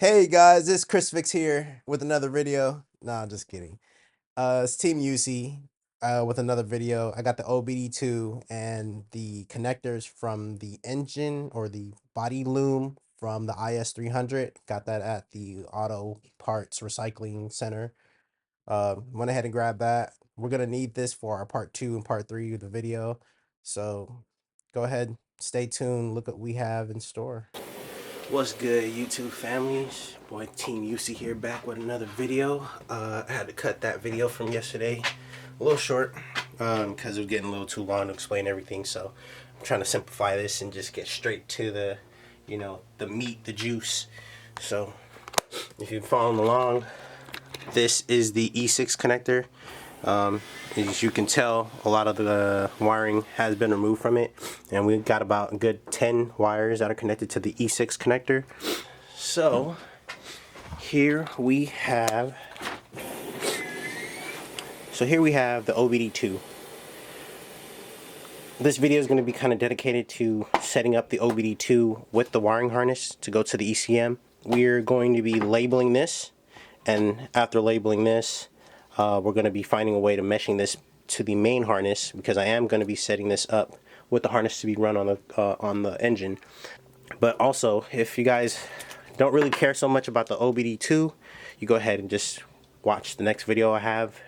Hey guys, it's Chris Fix here with another video. Nah, I'm just kidding. It's Team UC with another video. I got the OBD2 and the connectors from the engine or the body loom from the IS300. Got that at the Auto Parts Recycling Center. Went ahead and grabbed that. We're gonna need this for our part 2 and part 3 of the video. So go ahead, stay tuned, look what we have in store. What's good, YouTube families? Boy, Team UC here, back with another video. I had to cut that video from yesterday a little short because it was getting a little too long to explain everything. So I'm trying to simplify this and just get straight to the, the meat, the juice. So if you're following along, this is the E6 connector. As you can tell, a lot of the wiring has been removed from it, and we've got about a good 10 wires that are connected to the E6 connector. So here we have the OBD2. This video is going to be kind of dedicated to setting up the OBD2 with the wiring harness to go to the ECM. We're going to be labeling this, and after labeling this, we're going to be finding a way to meshing this to the main harness, because I am going to be setting this up with the harness to be run on the engine. But also, if you guys don't really care so much about the OBD2, you go ahead and just watch the next video I have.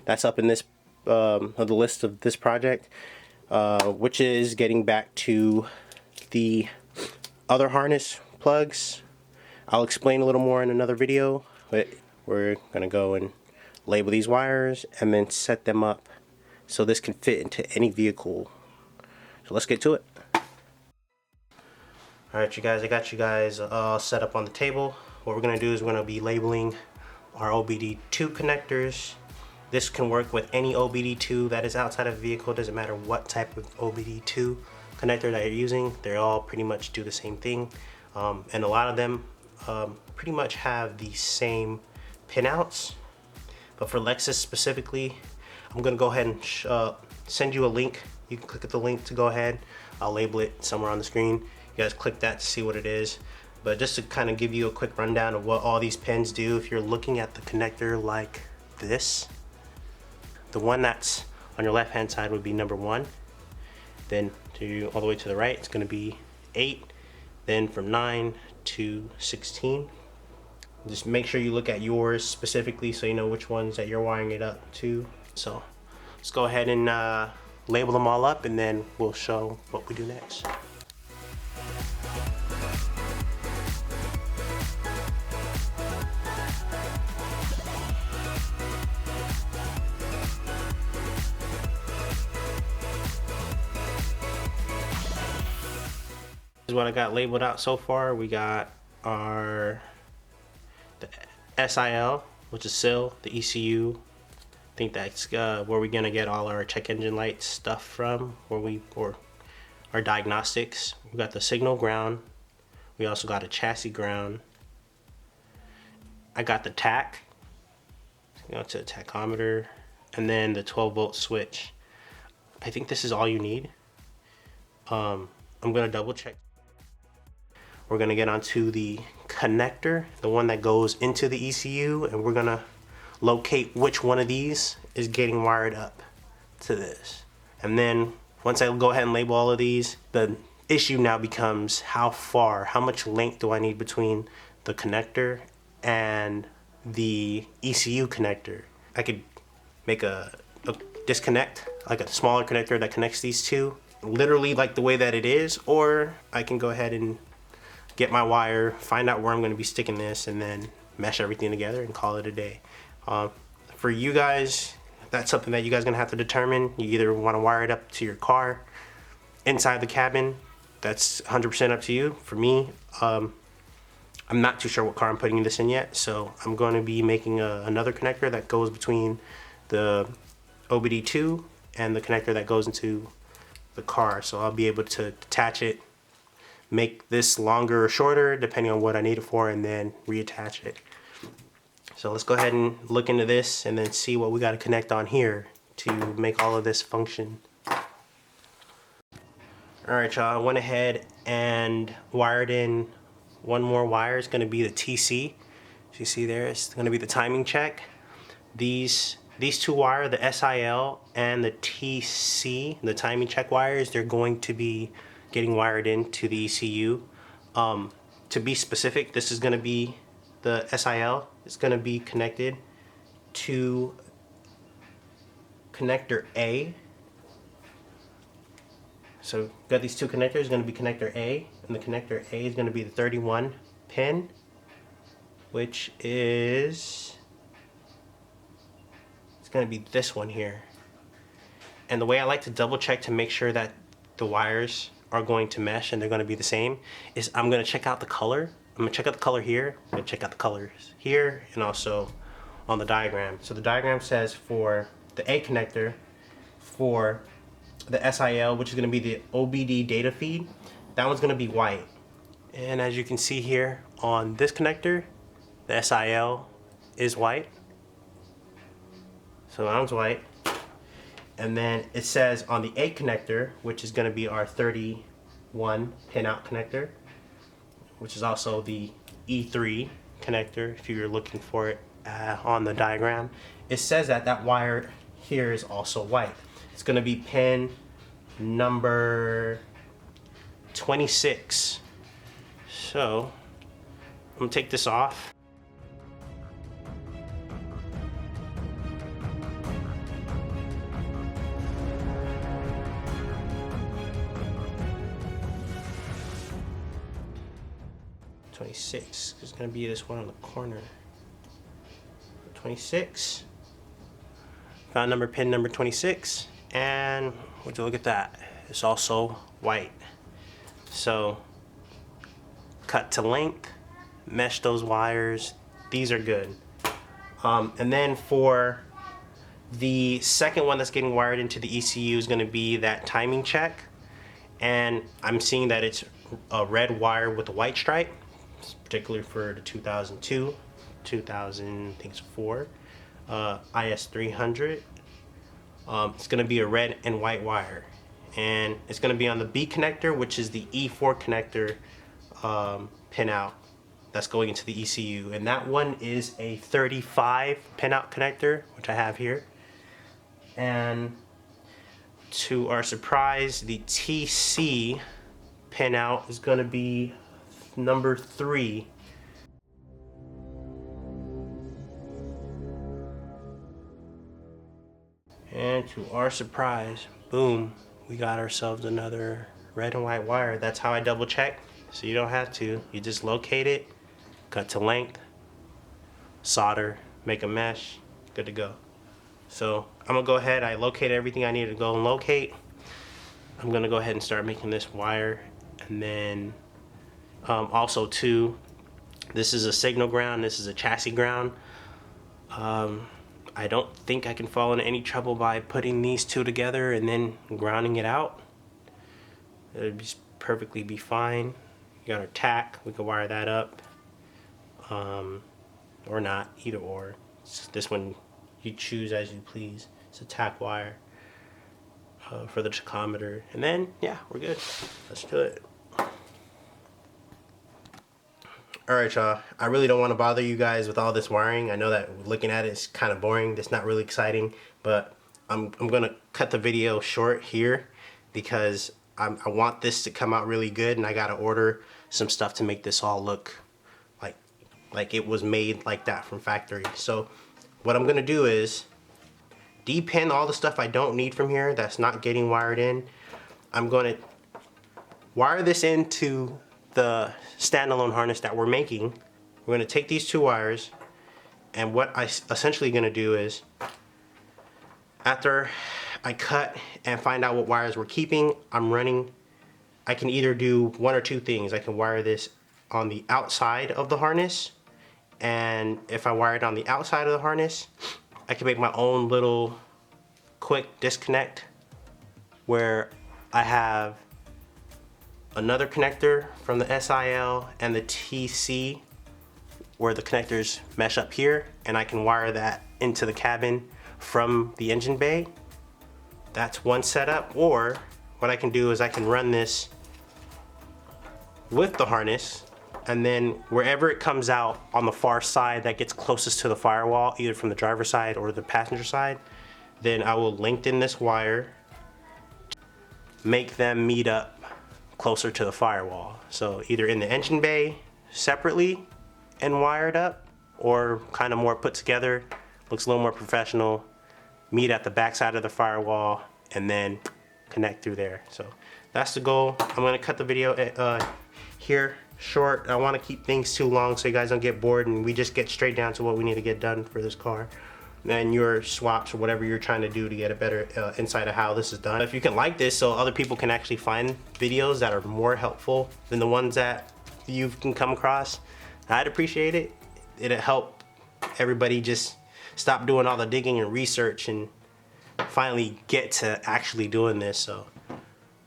That's up in this the list of this project, which is getting back to the other harness plugs. I'll explain a little more in another video, but we're gonna go and label these wires and then set them up so this can fit into any vehicle. So let's get to it. Alright, you guys, I got you guys all set up on the table. What we're gonna do is we're gonna be labeling our OBD2 connectors. This can work with any OBD2 that is outside of a vehicle. Doesn't matter what type of OBD2 connector that you're using, they all pretty much do the same thing. And a lot of them pretty much have the same pinouts. But for Lexus specifically, I'm gonna go ahead and send you a link. You can click at the link to go ahead. I'll label it somewhere on the screen. You guys click that to see what it is. But just to kind of give you a quick rundown of what all these pins do, if you're looking at the connector like this, the one that's on your left hand side would be number 1. Then all the way to the right, it's gonna be 8. Then from 9 to 16. Just make sure you look at yours specifically so you know which ones that you're wiring it up to. So let's go ahead and label them all up, and then we'll show what we do next. This is what I got labeled out so far. We got the SIL, which is SIL, the ECU. I think that's where we're gonna get all our check engine light stuff from, or our diagnostics. We got the signal ground. We also got a chassis ground. I got the tach, to the tachometer, and then the 12-volt switch. I think this is all you need. I'm gonna double check. We're gonna get onto the connector, the one that goes into the ECU, and we're gonna locate which one of these is getting wired up to this. And then once I go ahead and label all of these, the issue now becomes how much length do I need between the connector and the ECU connector. I could make a disconnect, like a smaller connector that connects these two, literally like the way that it is, or I can go ahead and get my wire, find out where I'm going to be sticking this, and then mesh everything together and call it a day. For you guys, that's something that you guys are going to have to determine. You either want to wire it up to your car, inside the cabin, that's 100% up to you. For me, I'm not too sure what car I'm putting this in yet, so I'm going to be making another connector that goes between the OBD2 and the connector that goes into the car. So I'll be able to detach it, make this longer or shorter depending on what I need it for, and then reattach it. So let's go ahead and look into this and then see what we got to connect on here to make all of this function. Alright y'all, I went ahead and wired in one more wire is going to be the TC. As you see there, it's going to be the timing check. These two wire, the SIL and the TC, the timing check wires, they're going to be getting wired into the ECU. To be specific, this is going to be the SIL. It's going to be connected to connector A. So we've got these two connectors, going to be connector A, and the connector A is going to be the 31 pin, which is, it's going to be this one here. And the way I like to double check to make sure that the wires are going to mesh and they're going to be the same is I'm going to check out the color. I'm going to check out the color here, I'm going to check out the colors here, and also on the diagram. So the diagram says for the A connector, for the SIL, which is going to be the OBD data feed, that one's going to be white. And as you can see here on this connector, the SIL is white. So that one's white. And then it says on the A connector, which is going to be our 31 pinout connector, which is also the E3 connector if you're looking for it on the diagram, it says that that wire here is also white. It's going to be pin number 26. So I'm going to take this off. It's going to be this one on the corner. 26. Found number pin number 26, and would you look at that? It's also white. So cut to length, mesh those wires. These are good. And then for the second one that's getting wired into the ECU is going to be that timing check, and I'm seeing that it's a red wire with a white stripe, particularly for the 2002, 2004 IS300. It's going to be a red and white wire, and it's going to be on the B connector, which is the E4 connector pinout that's going into the ECU, and that one is a 35 pinout connector, which I have here. And to our surprise, the TC pinout is going to be number 3. And to our surprise, boom, we got ourselves another red and white wire. That's how I double check, so you don't have to. You just locate it, cut to length, solder, make a mesh, good to go. So I'm gonna go ahead, I located everything I needed to go and locate. I'm gonna go ahead and start making this wire, and then also too, this is a signal ground, this is a chassis ground. I don't think I can fall into any trouble by putting these two together and then grounding it out. It would perfectly be fine. You got our tack, we can wire that up, or not, either or. This one you choose as you please. It's a tack wire for the tachometer, and then yeah, we're good. Let's do it. Alright y'all, I really don't want to bother you guys with all this wiring. I know that looking at it is kind of boring, it's not really exciting, but I'm going to cut the video short here because I want this to come out really good, and I got to order some stuff to make this all look like it was made like that from factory. So what I'm going to do is depin all the stuff I don't need from here that's not getting wired in. I'm going to wire this into the standalone harness that we're making. We're going to take these two wires, and what I essentially going to do is, after I cut and find out what wires we're keeping, I can either do one or two things. I can wire this on the outside of the harness, and if I wire it on the outside of the harness, I can make my own little quick disconnect where I have another connector from the SIL and the TC where the connectors mesh up here, and I can wire that into the cabin from the engine bay. That's one setup. Or what I can do is I can run this with the harness and then wherever it comes out on the far side that gets closest to the firewall, either from the driver's side or the passenger side, then I will lengthen this wire, make them meet up closer to the firewall. So either in the engine bay separately and wired up, or kind of more put together, looks a little more professional, meet at the back side of the firewall, and then connect through there. So that's the goal. I'm gonna cut the video here short. I want to keep things too long so you guys don't get bored and we just get straight down to what we need to get done for this car and your swaps or whatever you're trying to do to get a better insight of how this is done. If you can like this so other people can actually find videos that are more helpful than the ones that you can come across, I'd appreciate it. It'll help everybody just stop doing all the digging and research and finally get to actually doing this. So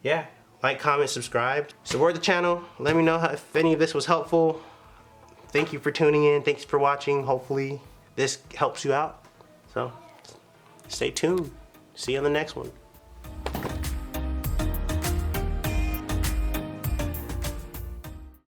yeah, like, comment, subscribe, support the channel. Let me know if any of this was helpful. Thank you for tuning in. Thanks for watching. Hopefully this helps you out. So stay tuned. See you on the next one.